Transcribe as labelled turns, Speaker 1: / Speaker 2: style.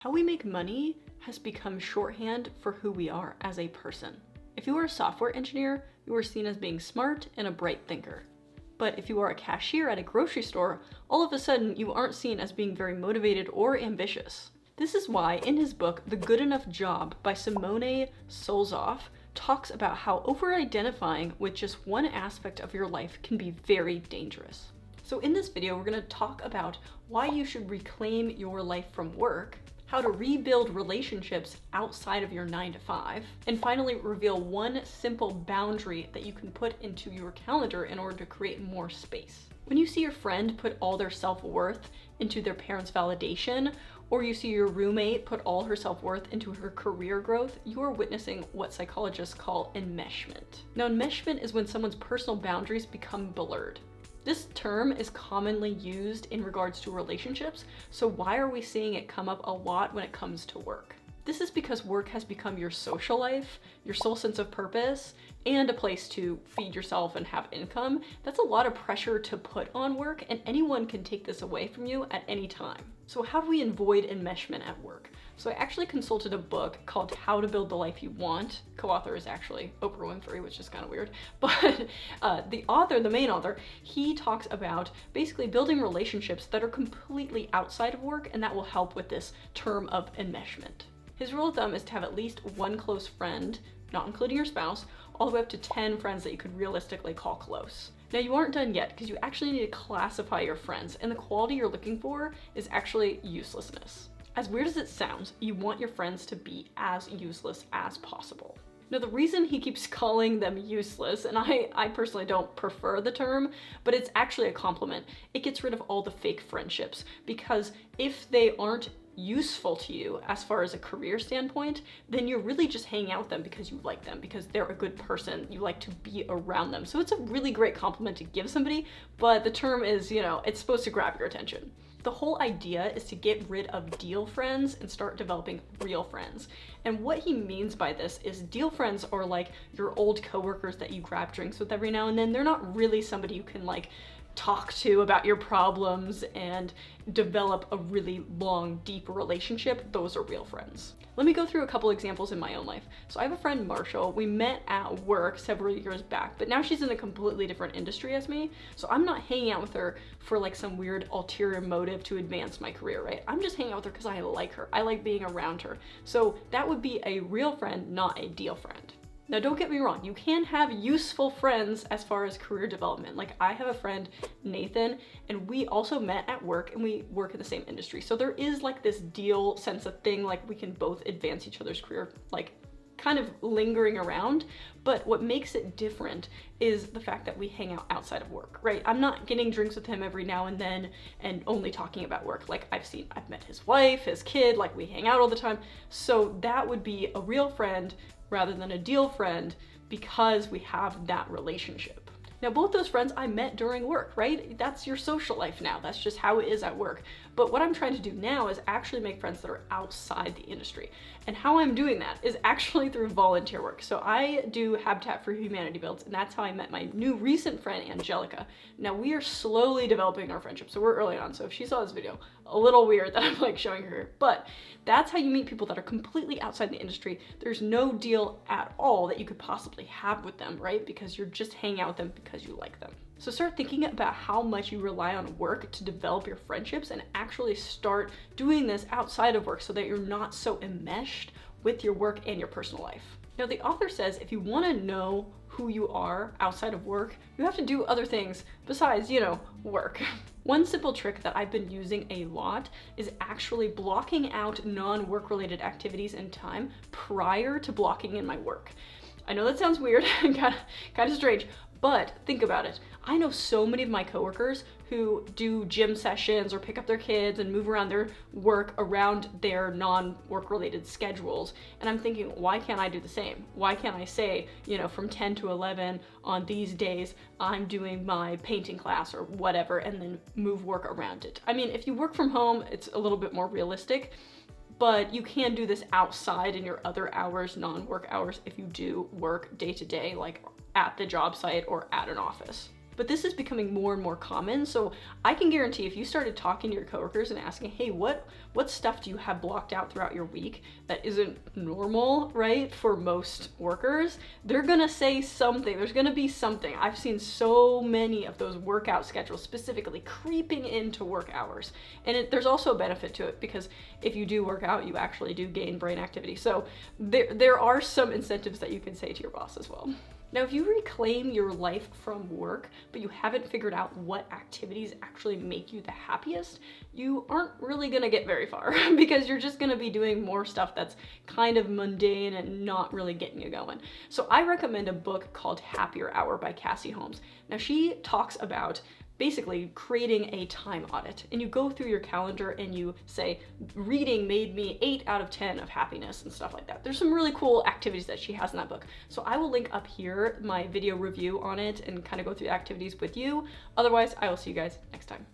Speaker 1: How we make money has become shorthand for who we are as a person. If you are a software engineer, you are seen as being smart and a bright thinker. But if you are a cashier at a grocery store, all of a sudden you aren't seen as being very motivated or ambitious. This is why in his book, The Good Enough Job by Simone Solzoff talks about how over-identifying with just one aspect of your life can be very dangerous. So in this video, we're going to talk about why you should reclaim your life from work, how to rebuild relationships outside of your 9-to-5, and finally reveal one simple boundary that you can put into your calendar in order to create more space. When you see your friend put all their self-worth into their parents' validation, or you see your roommate put all her self-worth into her career growth, you are witnessing what psychologists call enmeshment. Now, enmeshment is when someone's personal boundaries become blurred. This term is commonly used in regards to relationships, so why are we seeing it come up a lot when it comes to work? This is because work has become your social life, your sole sense of purpose, and a place to feed yourself and have income. That's a lot of pressure to put on work, and anyone can take this away from you at any time. So how do we avoid enmeshment at work? So I actually consulted a book called How to Build the Life You Want. Co-author is actually Oprah Winfrey, which is kind of weird. But the main author, he talks about basically building relationships that are completely outside of work, and that will help with this term of enmeshment. His rule of thumb is to have at least one close friend, not including your spouse, all the way up to 10 friends that you could realistically call close. Now, you aren't done yet because you actually need to classify your friends, and the quality you're looking for is actually uselessness. As weird as it sounds, you want your friends to be as useless as possible. Now, the reason he keeps calling them useless, and I personally don't prefer the term, but it's actually a compliment. It gets rid of all the fake friendships, because if they aren't useful to you as far as a career standpoint, then you're really just hanging out with them because you like them, because they're a good person, you like to be around them. So it's a really great compliment to give somebody, but the term is, it's supposed to grab your attention. The whole idea is to get rid of deal friends and start developing real friends. And what he means by this is deal friends are like your old coworkers that you grab drinks with every now and then. They're not really somebody you can talk to about your problems and develop a really long, deep relationship. Those are real friends. Let me go through a couple examples in my own life. So I have a friend, Marshall. We met at work several years back, but now she's in a completely different industry as me. So I'm not hanging out with her for some weird ulterior motive to advance my career, right? I'm just hanging out with her because I like her. I like being around her. So that would be a real friend, not a deal friend. Now, don't get me wrong, you can have useful friends as far as career development. I have a friend, Nathan, and we also met at work, and we work in the same industry. So there is this deal sense of thing, we can both advance each other's career, kind of lingering around. But what makes it different is the fact that we hang out outside of work, right? I'm not getting drinks with him every now and then and only talking about work. I've met his wife, his kid, we hang out all the time. So that would be a real friend rather than a deal friend, because we have that relationship. Now, both those friends I met during work, right? That's your social life now. That's just how it is at work. But what I'm trying to do now is actually make friends that are outside the industry. And how I'm doing that is actually through volunteer work. So I do Habitat for Humanity builds, and that's how I met my new recent friend, Angelica. Now, we are slowly developing our friendship, so we're early on. So if she saw this video, a little weird that I'm showing her, but that's how you meet people that are completely outside the industry. There's no deal at all that you could possibly have with them, right? Because you're just hanging out with them because you like them. So start thinking about how much you rely on work to develop your friendships, and actually start doing this outside of work so that you're not so enmeshed with your work and your personal life. Now, the author says if you want to know who you are outside of work, you have to do other things besides, work. One simple trick that I've been using a lot is actually blocking out non-work related activities and time prior to blocking in my work. I know that sounds weird and kind of strange, but think about it. I know so many of my coworkers who do gym sessions or pick up their kids and move around their work around their non-work related schedules. And I'm thinking, why can't I do the same? Why can't I say, from 10 to 11 on these days, I'm doing my painting class or whatever, and then move work around it? I mean, if you work from home, it's a little bit more realistic, but you can do this outside in your other hours, non-work hours, if you do work day to day, at the job site or at an office. but this is becoming more and more common. So I can guarantee if you started talking to your coworkers and asking, hey, what stuff do you have blocked out throughout your week that isn't normal, right, for most workers, they're gonna say something. There's gonna be something. I've seen so many of those workout schedules specifically creeping into work hours. And there's also a benefit to it, because if you do work out, you actually do gain brain activity. So there are some incentives that you can say to your boss as well. Now, if you reclaim your life from work, but you haven't figured out what activities actually make you the happiest, you aren't really gonna get very far because you're just gonna be doing more stuff that's kind of mundane and not really getting you going. So I recommend a book called Happier Hour by Cassie Holmes. Now, she talks about basically creating a time audit, and you go through your calendar and you say, reading made me 8 out of 10 of happiness and stuff like that. There's some really cool activities that she has in that book. So I will link up here my video review on it and kind of go through the activities with you. Otherwise, I will see you guys next time.